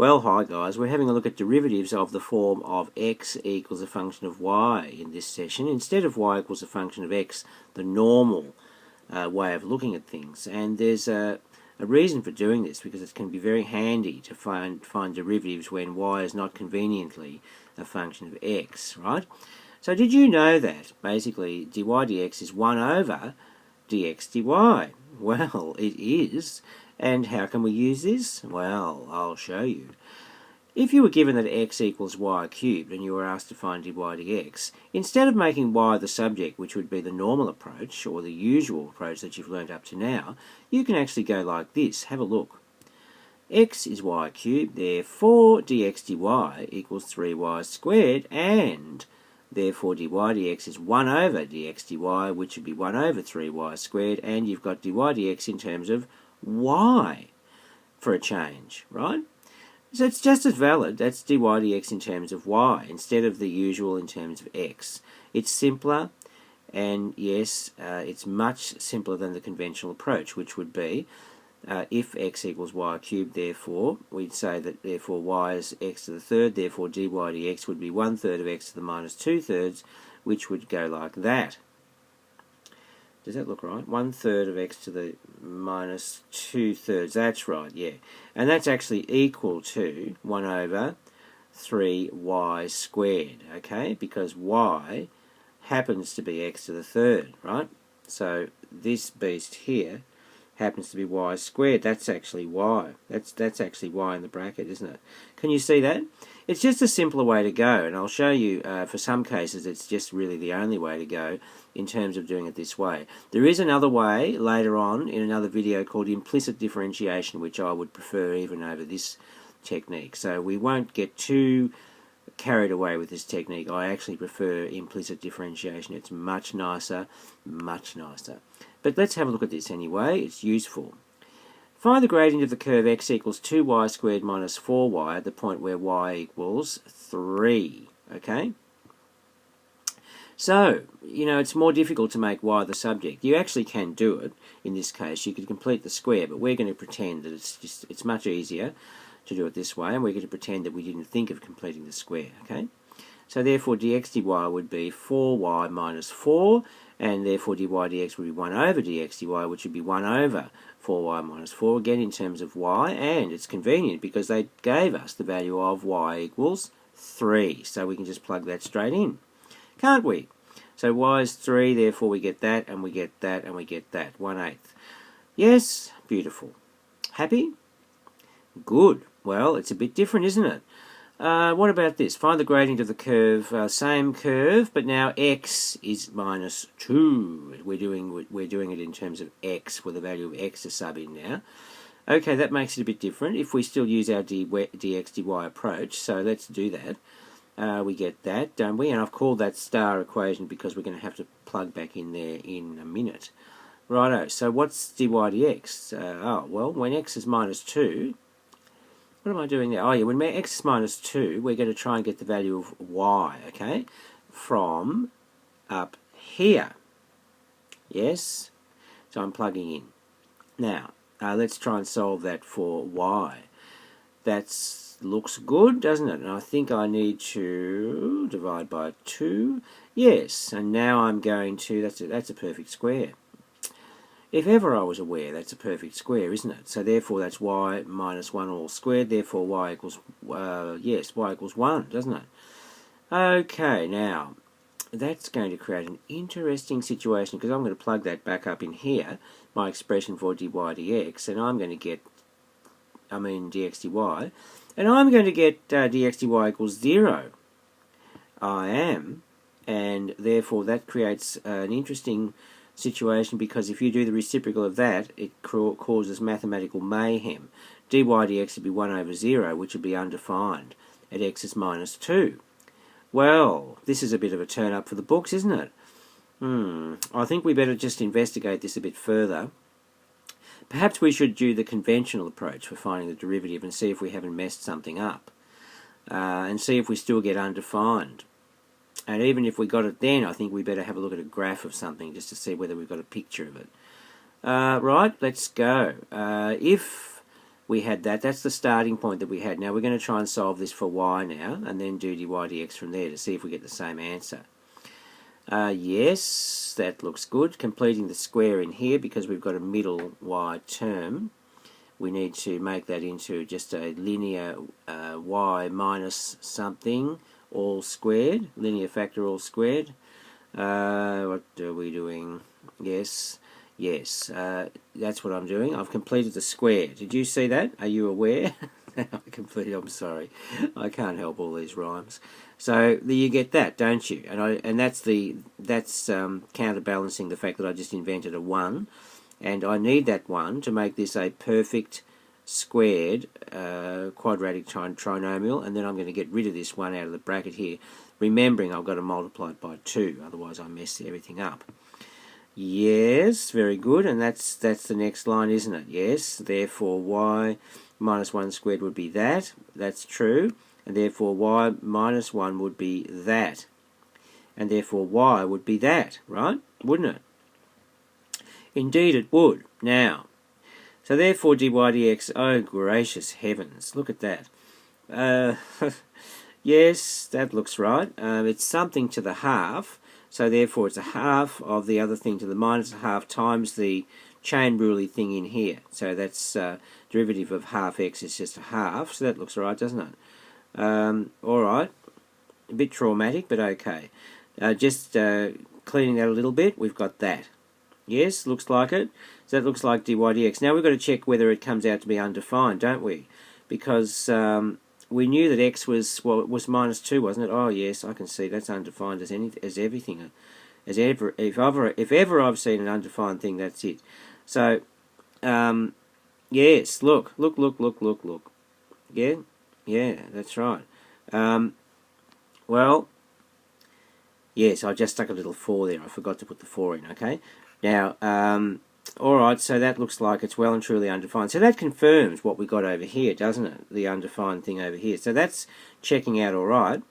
Well, hi guys, we're having a look at derivatives of the form of x equals a function of y in this session, instead of y equals a function of x, the normal way of looking at things. And there's a reason for doing this, because it can be very handy to find derivatives when y is not conveniently a function of x, right? So did you know that basically dy dx is 1 over dx dy? Well, it is. And how can we use this? Well, I'll show you. If you were given that x equals y cubed and you were asked to find dy dx, instead of making y the subject, which would be the normal approach or the usual approach that you've learned up to now, you can actually go like this. Have a look. X is y cubed, therefore dx dy equals 3y squared, and therefore dy dx is 1 over dx dy, which would be 1 over 3y squared, and you've got dy dx in terms of y for a change, right? So it's just as valid. That's dy dx in terms of y instead of the usual in terms of x. It's simpler, and yes, it's much simpler than the conventional approach, which would be if x equals y cubed, therefore we'd say that therefore y is x to the third, therefore dy dx would be 1/3 of x to the minus 2/3, which would go like that. Does that look right? 1/3 of x to the minus 2/3. That's right, yeah. And that's actually equal to 1 over 3y squared, okay? Because y happens to be x to the third, right? So this beast here happens to be y squared. That's actually y. That's actually y in the bracket, isn't it? Can you see that? It's just a simpler way to go, and I'll show you for some cases it's just really the only way to go in terms of doing it this way. There is another way later on in another video called implicit differentiation, which I would prefer even over this technique. So we won't get too carried away with this technique. I actually prefer implicit differentiation. It's much nicer, much nicer. But let's have a look at this anyway. It's useful. Find the gradient of the curve x equals 2y squared minus 4y at the point where y equals 3. Okay? So, you know, it's more difficult to make y the subject. You actually can do it. In this case, you could complete the square, but we're going to pretend that it's much easier to do it this way, and we're going to pretend that we didn't think of completing the square. Okay? So therefore dx dy would be 4y minus 4, and therefore dy dx would be 1 over dx dy, which would be 1 over 4y minus 4, again in terms of y, and it's convenient because they gave us the value of y equals 3, so we can just plug that straight in, can't we? So y is 3, therefore we get that, and we get that, and we get that, 1/8. Yes, beautiful. Happy? Good. Well, it's a bit different, isn't it? What about this? Find the gradient of the curve, same curve, but now x is minus 2. We're doing it in terms of x, with the value of x to sub in now. Okay, that makes it a bit different if we still use our dx dy approach, so let's do that. We get that, don't we? And I've called that star equation because we're going to have to plug back in there in a minute. Righto, so what's dy dx? Oh, well, when x is minus 2... What am I doing there? Oh yeah, when x is minus 2, we're going to try and get the value of y, okay, from up here. Yes? So I'm plugging in. Now, let's try and solve that for y. That looks good, doesn't it? And I think I need to divide by 2. Yes, and now I'm going to, that's a perfect square. If ever I was aware, that's a perfect square, isn't it? So therefore that's y minus 1 all squared, therefore y equals, yes, y equals 1, doesn't it? Okay, now, that's going to create an interesting situation, because I'm going to plug that back up in here, my expression for dy dx, and I'm going to get, dx dy, and I'm going to get dx dy equals 0. I am, and therefore that creates an interesting situation, because if you do the reciprocal of that, it causes mathematical mayhem. Dy dx would be 1 over 0, which would be undefined at x is minus 2. Well, this is a bit of a turn up for the books, isn't it? I think we better just investigate this a bit further. Perhaps we should do the conventional approach for finding the derivative and see if we haven't messed something up, and see if we still get undefined. And even if we got it then, I think we better have a look at a graph of something just to see whether we've got a picture of it. Right, let's go. If we had that. That's the starting point that we had. Now we're going to try and solve this for y now, and then do dy dx from there to see if we get the same answer. Yes, that looks good. Completing the square in here, because we've got a middle y term, we need to make that into just a linear y minus something all squared, linear factor all squared. What are we doing? Yes, that's what I'm doing. I've completed the square. Did you see that? Are you aware? I'm sorry, I can't help all these rhymes. So you get that, don't you? And that's counterbalancing the fact that I just invented a 1, and I need that 1 to make this a perfect squared quadratic trinomial, and then I'm going to get rid of this 1 out of the bracket here, remembering I've got to multiply it by 2, otherwise I mess everything up. Yes, very good, and that's the next line, isn't it? Yes, therefore y minus 1 squared would be that. That's true, and therefore y minus 1 would be that, and therefore y would be that, right? Wouldn't it? Indeed it would. Now, so therefore dy dx, oh gracious heavens, look at that. Yes, that looks right. It's something to the half, so therefore it's a half of the other thing to the minus a half times the chain rule thing in here. So that's derivative of half x is just a half, so that looks right, doesn't it? Alright, a bit traumatic, but okay. Just cleaning that a little bit, we've got that. Yes, looks like it. So that looks like dy dx. Now we've got to check whether it comes out to be undefined, don't we? Because we knew that x was, well, it was minus 2, wasn't it? Oh yes, I can see that's undefined as everything. If ever I've seen an undefined thing, that's it. So yes, look. Yeah, that's right. Well, yes, I just stuck a little 4 there. I forgot to put the 4 in, okay? Now, alright, so that looks like it's well and truly undefined. So that confirms what we got over here, doesn't it? The undefined thing over here. So that's checking out alright.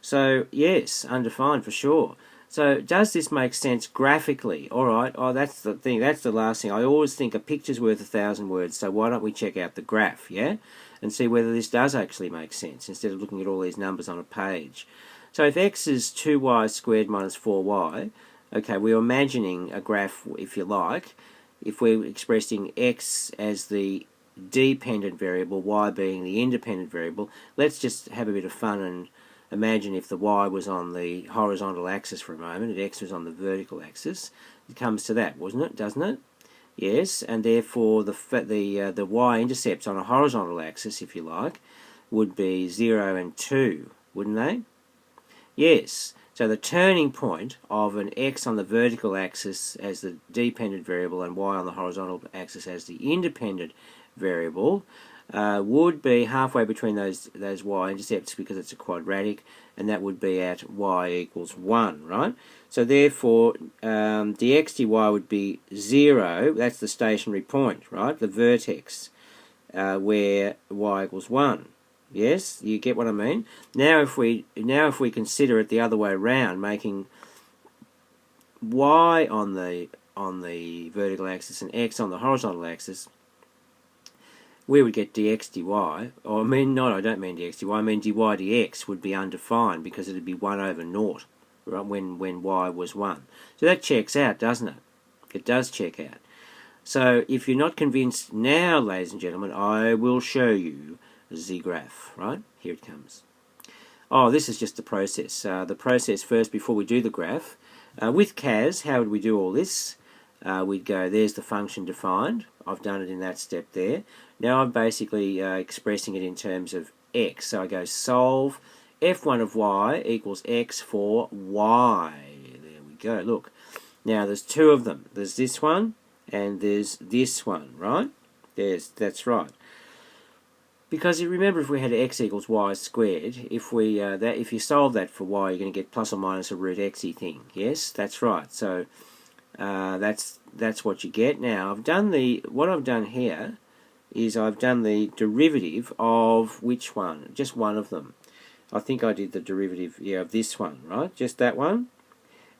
So, yes, undefined for sure. So, does this make sense graphically? Alright, oh, that's the thing. That's the last thing. I always think a picture's worth 1,000 words, so why don't we check out the graph, yeah? And see whether this does actually make sense, instead of looking at all these numbers on a page. So, if x is 2y squared minus 4y, okay, we're imagining a graph, if you like, if we're expressing x as the dependent variable, y being the independent variable. Let's just have a bit of fun and imagine if the y was on the horizontal axis for a moment and x was on the vertical axis. It comes to that, wasn't it? Doesn't it? Yes, and therefore the y-intercepts on a horizontal axis, if you like, would be 0 and 2, wouldn't they? Yes. So the turning point of an x on the vertical axis as the dependent variable and y on the horizontal axis as the independent variable would be halfway between those y-intercepts, because it's a quadratic, and that would be at y equals 1, right? So therefore dx dy would be 0, that's the stationary point, right? The vertex where y equals 1. Yes, you get what I mean? Now if we consider it the other way around, making y on the vertical axis and x on the horizontal axis, we would get dx dy, or I don't mean dx dy, I mean dy dx would be undefined, because it would be 1 over 0, right, when y was 1. So that checks out, doesn't it? It does check out. So if you're not convinced now, ladies and gentlemen, I will show you the graph, right? Here it comes. Oh, this is just the process. The process first, before we do the graph. With CAS, how would we do all this? We'd go, there's the function defined. I've done it in that step there. Now I'm basically expressing it in terms of x. So I go solve f1 of y equals x for y. There we go, look. Now there's 2 of them. There's this one and there's this one, right? That's right. Because you remember, if we had x equals y squared, if you solve that for y, you're going to get plus or minus a root x-y thing. Yes, that's right. So that's what you get. Now what I've done here is I've done the derivative of which one? Just one of them. I think I did the derivative, of this one, right? Just that one.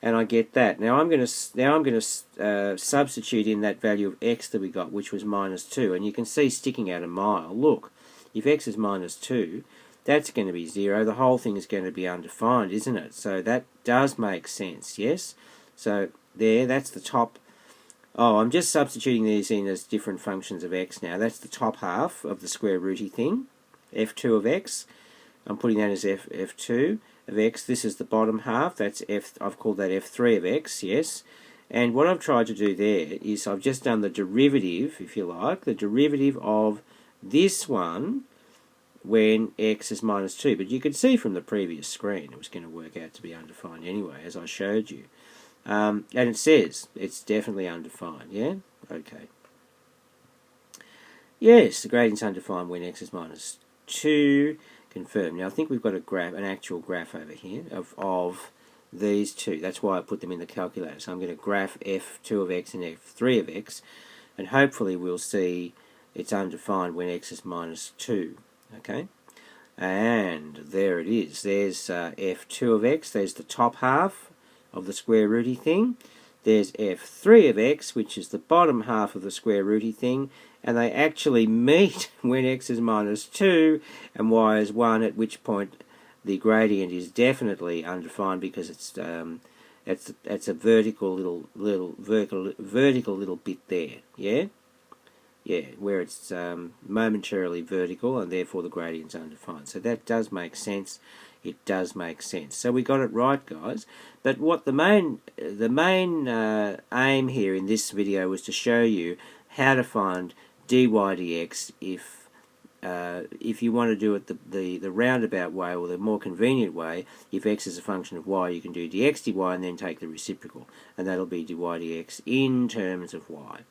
and I get that. Now I'm going to substitute in that value of x that we got, which was -2, and you can see sticking out a mile. Look, if x is -2, that's going to be 0. The whole thing is going to be undefined, isn't it? So that does make sense, yes? So there, that's the top. Oh, I'm just substituting these in as different functions of x now. That's the top half of the square rooty thing, f2 of x. I'm putting that as f2 of x. This is the bottom half. That's I've called that f3 of x, yes. And what I've tried to do there is I've just done the derivative, if you like, the derivative of this one when x is -2. But you could see from the previous screen it was going to work out to be undefined anyway, as I showed you. And it says it's definitely undefined, yeah? Okay. Yes, the gradient's undefined when x is -2. Confirm. Now I think we've got a graph, an actual graph over here of these two. That's why I put them in the calculator. So I'm going to graph f2 of x and f3 of x, and hopefully we'll see it's undefined when x is -2. Okay, and there it is. There's f2 of x. There's the top half of the square rooty thing. There's f3 of x, which is the bottom half of the square rooty thing, and they actually meet when x is -2 and y is 1, at which point the gradient is definitely undefined because it's a vertical little bit there, yeah? Yeah, where it's momentarily vertical and therefore the gradient's undefined. So that does make sense. It does make sense. So we got it right, guys. But what the main aim here in this video was to show you how to find dy dx if you want to do it the roundabout way, or the more convenient way. If x is a function of y, you can do dx dy and then take the reciprocal, and that'll be dy dx in terms of y.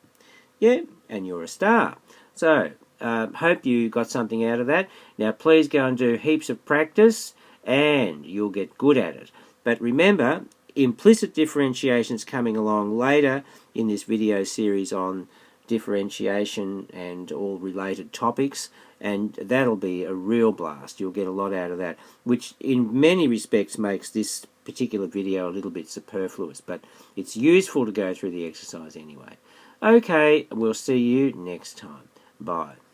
Yeah, and you're a star. So, hope you got something out of that. Now, please go and do heaps of practice, and you'll get good at it. But remember, implicit differentiation's coming along later in this video series on differentiation and all related topics, and that'll be a real blast. You'll get a lot out of that, which in many respects makes this particular video a little bit superfluous, but it's useful to go through the exercise anyway. Okay, we'll see you next time. Bye.